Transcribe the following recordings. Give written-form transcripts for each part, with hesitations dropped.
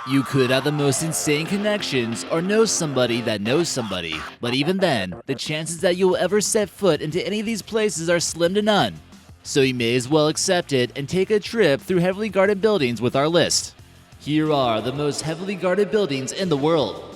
You could have the most insane connections or know somebody that knows somebody, but even then, the chances that you'll ever set foot into any of these places are slim to none. So you may as well accept it and take a trip through heavily guarded buildings with our list. Here are the most heavily guarded buildings in the world.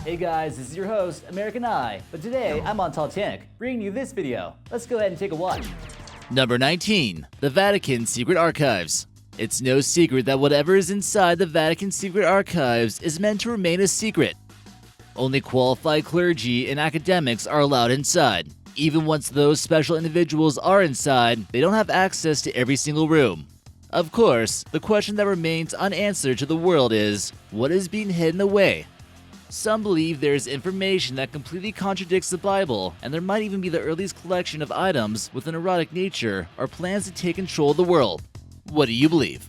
Hey guys, this is your host, American Eye, but today I'm on Talltanic, bringing you this video. Let's go ahead and take a watch. Number 19. The Vatican Secret Archives. It's no secret that whatever is inside the Vatican Secret Archives is meant to remain a secret. Only qualified clergy and academics are allowed inside. Even once those special individuals are inside, they don't have access to every single room. Of course, the question that remains unanswered to the world is, what is being hidden away? Some believe there is information that completely contradicts the Bible, and there might even be the earliest collection of items with an erotic nature or plans to take control of the world. What do you believe?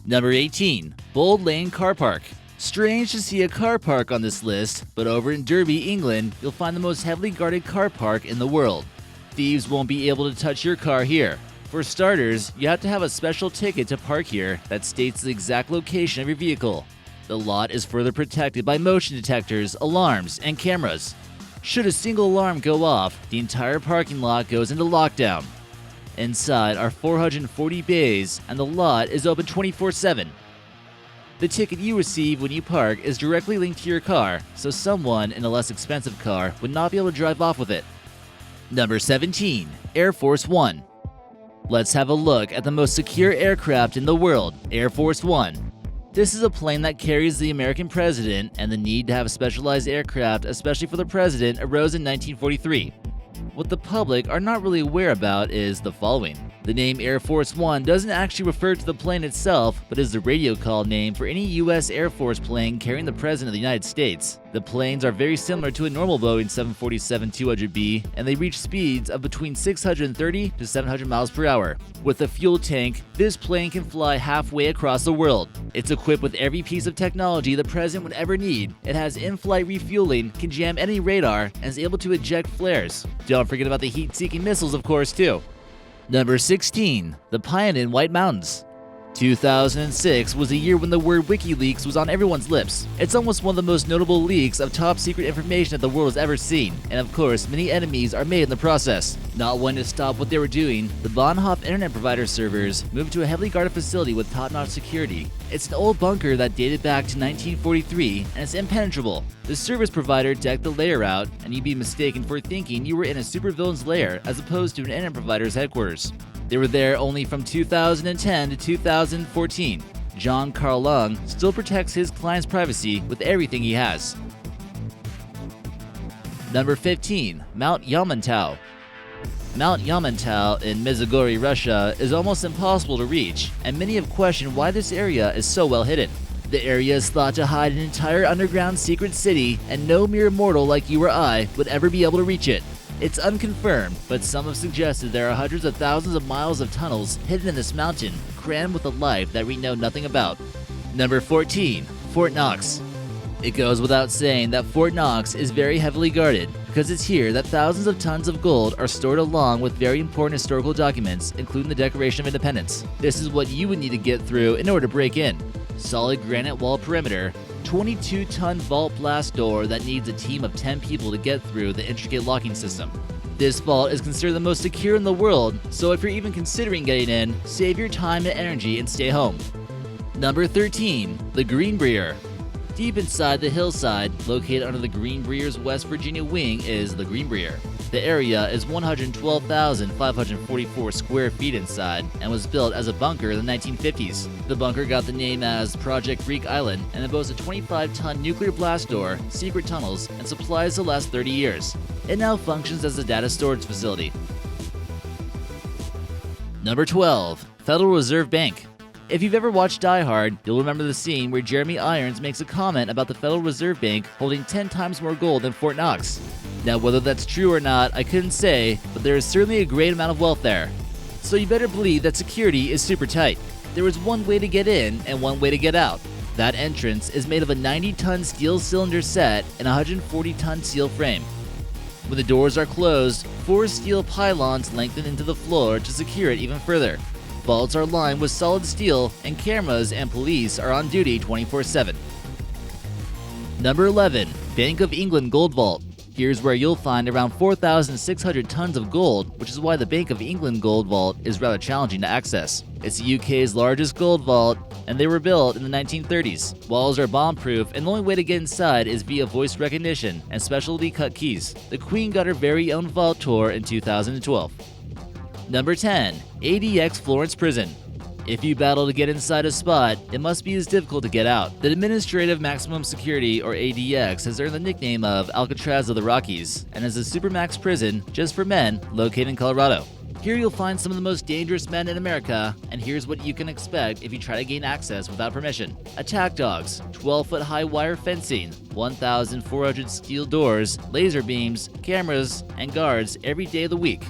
Number 18. Boldlay Car Park. Strange to see a car park on this list, but over in Derby, England, you'll find the most heavily guarded car park in the world. Thieves won't be able to touch your car here. For starters, you have to have a special ticket to park here that states the exact location of your vehicle. The lot is further protected by motion detectors, alarms, and cameras. Should a single alarm go off, the entire parking lot goes into lockdown. Inside are 440 bays, and the lot is open 24/7. The ticket you receive when you park is directly linked to your car, so someone in a less expensive car would not be able to drive off with it. Number 17. Air Force One. Let's have a look at the most secure aircraft in the world, Air Force One. This is a plane that carries the American president, and the need to have a specialized aircraft, especially for the president, arose in 1943. What the public are not really aware about is the following. The name Air Force One doesn't actually refer to the plane itself, but is the radio call name for any U.S. Air Force plane carrying the President of the United States. The planes are very similar to a normal Boeing 747-200B, and they reach speeds of between 630 to 700 miles per hour. With a fuel tank, this plane can fly halfway across the world. It's equipped with every piece of technology the President would ever need. It has in-flight refueling, can jam any radar, and is able to eject flares. Don't forget about the heat-seeking missiles, of course, too. Number 16. The Cheyenne White Mountains. 2006 was a year when the word WikiLeaks was on everyone's lips. It's almost one of the most notable leaks of top-secret information that the world has ever seen, and of course, many enemies are made in the process. Not wanting to stop what they were doing, the Hoff internet provider servers moved to a heavily guarded facility with top-notch security. It's an old bunker that dated back to 1943, and it's impenetrable. The service provider decked the layer out, and you'd be mistaken for thinking you were in a supervillain's lair as opposed to an internet provider's headquarters. They were there only from 2010 to 2014. John Carl Lung still protects his client's privacy with everything he has. Number 15. Mount Yamantau. Mount Yamantau in Mizugori, Russia is almost impossible to reach, and many have questioned why this area is so well hidden. The area is thought to hide an entire underground secret city, and no mere mortal like you or I would ever be able to reach it. It's unconfirmed, but some have suggested there are hundreds of thousands of miles of tunnels hidden in this mountain, crammed with a life that we know nothing about. Number 14. Fort Knox. It goes without saying that Fort Knox is very heavily guarded, because it's here that thousands of tons of gold are stored along with very important historical documents, including the Declaration of Independence. This is what you would need to get through in order to break in. Solid granite wall perimeter, 22-ton vault blast door that needs a team of 10 people to get through the intricate locking system. This vault is considered the most secure in the world, so if you're even considering getting in, save your time and energy and stay home. Number 13. The Greenbrier. Deep inside the hillside, located under the Greenbrier's West Virginia wing, is the Greenbrier. The area is 112,544 square feet inside and was built as a bunker in the 1950s. The bunker got the name as Project Greek Island, and it boasts a 25-ton nuclear blast door, secret tunnels, and supplies to last 30 years. It now functions as a data storage facility. Number 12. Federal Reserve Bank. If you've ever watched Die Hard, you'll remember the scene where Jeremy Irons makes a comment about the Federal Reserve Bank holding 10 times more gold than Fort Knox. Now, whether that's true or not, I couldn't say, but there is certainly a great amount of wealth there. So you better believe that security is super tight. There is one way to get in and one way to get out. That entrance is made of a 90-ton steel cylinder set and a 140-ton steel frame. When the doors are closed, 4 steel pylons lengthen into the floor to secure it even further. Vaults are lined with solid steel, and cameras and police are on duty 24/7. Number 11. Bank of England Gold Vault. Here's where you'll find around 4,600 tons of gold, which is why the Bank of England Gold Vault is rather challenging to access. It's the UK's largest gold vault, and they were built in the 1930s. Walls are bomb-proof, and the only way to get inside is via voice recognition and specialty cut keys. The Queen got her very own vault tour in 2012. Number 10. ADX Florence Prison. If you battle to get inside a spot, it must be as difficult to get out. The Administrative Maximum Security, or ADX, has earned the nickname of Alcatraz of the Rockies, and is a supermax prison just for men located in Colorado. Here you'll find some of the most dangerous men in America, and here's what you can expect if you try to gain access without permission. Attack dogs, 12-foot high wire fencing, 1,400 steel doors, laser beams, cameras, and guards every day of the week.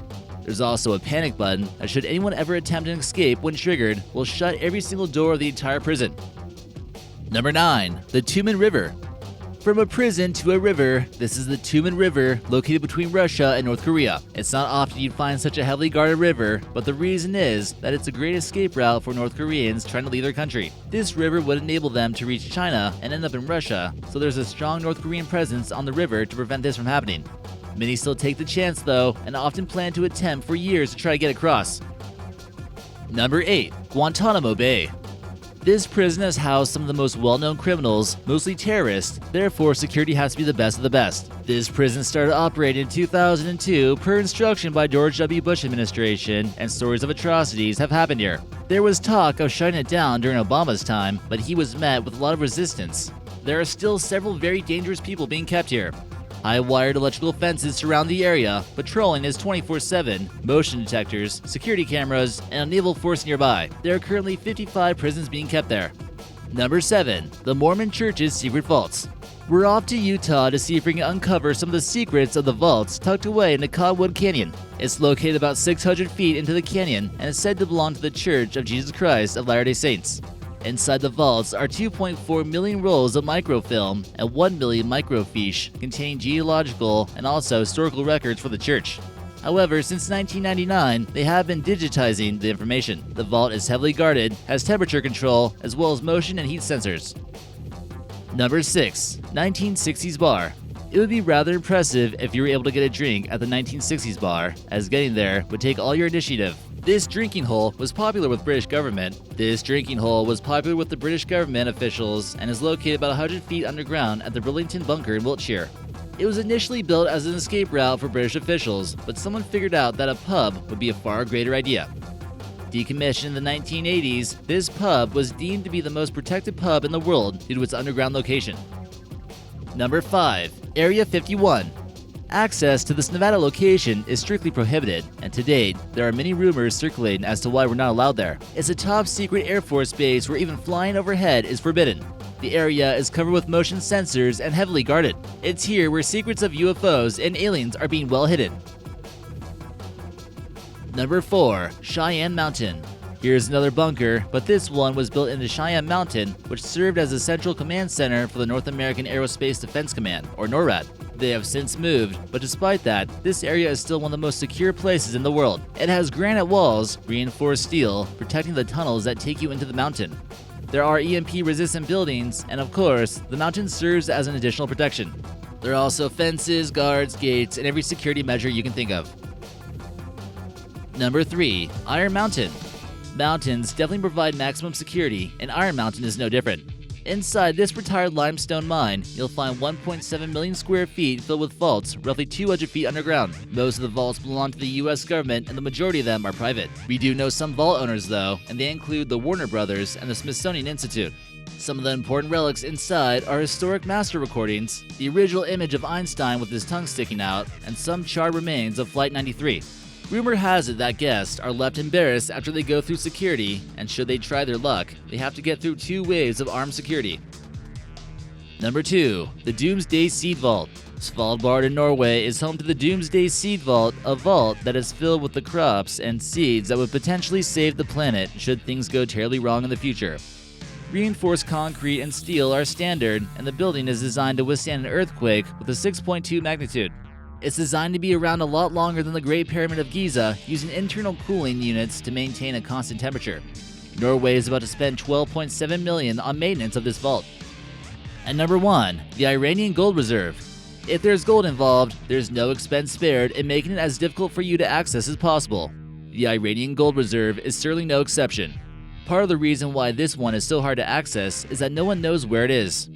There's also a panic button that, should anyone ever attempt an escape when triggered, will shut every single door of the entire prison. Number 9. The Tumen River. From a prison to a river, this is the Tumen River, located between Russia and North Korea. It's not often you'd find such a heavily guarded river, but the reason is that it's a great escape route for North Koreans trying to leave their country. This river would enable them to reach China and end up in Russia, so there's a strong North Korean presence on the river to prevent this from happening. Many still take the chance though, and often plan to attempt for years to try to get across. Number 8. Guantanamo Bay. This prison has housed some of the most well-known criminals, mostly terrorists, therefore security has to be the best of the best. This prison started operating in 2002 per instruction by George W. Bush administration, and stories of atrocities have happened here. There was talk of shutting it down during Obama's time, but he was met with a lot of resistance. There are still several very dangerous people being kept here. High-wired electrical fences surround the area, patrolling is 24/7, motion detectors, security cameras, and a naval force nearby. There are currently 55 prisons being kept there. Number 7. The Mormon Church's Secret Vaults. We're off to Utah to see if we can uncover some of the secrets of the vaults tucked away in the Cottonwood Canyon. It's located about 600 feet into the canyon and is said to belong to the Church of Jesus Christ of Latter-day Saints. Inside the vaults are 2.4 million rolls of microfilm and 1 million microfiche containing geological and also historical records for the church. However, since 1999, they have been digitizing the information. The vault is heavily guarded, has temperature control, as well as motion and heat sensors. Number 6. 1960s Bar. It would be rather impressive if you were able to get a drink at the 1960s bar, as getting there would take all your initiative. This drinking hole was popular with the British government officials and is located about 100 feet underground at the Burlington Bunker in Wiltshire. It was initially built as an escape route for British officials, but someone figured out that a pub would be a far greater idea. Decommissioned in the 1980s, this pub was deemed to be the most protected pub in the world due to its underground location. Number 5. Area 51. Access to this Nevada location is strictly prohibited, and to date, there are many rumors circulating as to why we're not allowed there. It's a top-secret Air Force base where even flying overhead is forbidden. The area is covered with motion sensors and heavily guarded. It's here where secrets of UFOs and aliens are being well hidden. Number 4. Cheyenne Mountain. Here's another bunker, but this one was built into Cheyenne Mountain, which served as a central command center for the North American Aerospace Defense Command, or NORAD. They have since moved, but despite that, this area is still one of the most secure places in the world. It has granite walls, reinforced steel, protecting the tunnels that take you into the mountain. There are EMP-resistant buildings, and of course, the mountain serves as an additional protection. There are also fences, guards, gates, and every security measure you can think of. Number 3. Iron Mountain. Mountains definitely provide maximum security, and Iron Mountain is no different. Inside this retired limestone mine, you'll find 1.7 million square feet filled with vaults roughly 200 feet underground. Most of the vaults belong to the US government, and the majority of them are private. We do know some vault owners though, and they include the Warner Brothers and the Smithsonian Institute. Some of the important relics inside are historic master recordings, the original image of Einstein with his tongue sticking out, and some charred remains of Flight 93. Rumor has it that guests are left embarrassed after they go through security, and should they try their luck, they have to get through 2 waves of armed security. Number 2. The Doomsday Seed Vault. Svalbard in Norway is home to the Doomsday Seed Vault, a vault that is filled with the crops and seeds that would potentially save the planet should things go terribly wrong in the future. Reinforced concrete and steel are standard, and the building is designed to withstand an earthquake with a 6.2 magnitude. It's designed to be around a lot longer than the Great Pyramid of Giza, using internal cooling units to maintain a constant temperature. Norway is about to spend $12.7 million on maintenance of this vault. At number 1, the Iranian Gold Reserve. If there's gold involved, there's no expense spared in making it as difficult for you to access as possible. The Iranian Gold Reserve is certainly no exception. Part of the reason why this one is so hard to access is that no one knows where it is.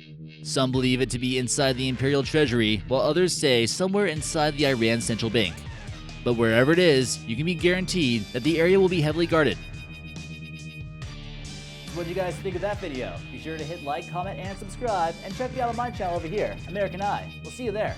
Some believe it to be inside the Imperial Treasury, while others say somewhere inside the Iran Central Bank. But wherever it is, you can be guaranteed that the area will be heavily guarded. What do you guys think of that video? Be sure to hit like, comment, and subscribe, and check me out on my channel over here, American Eye. We'll see you there.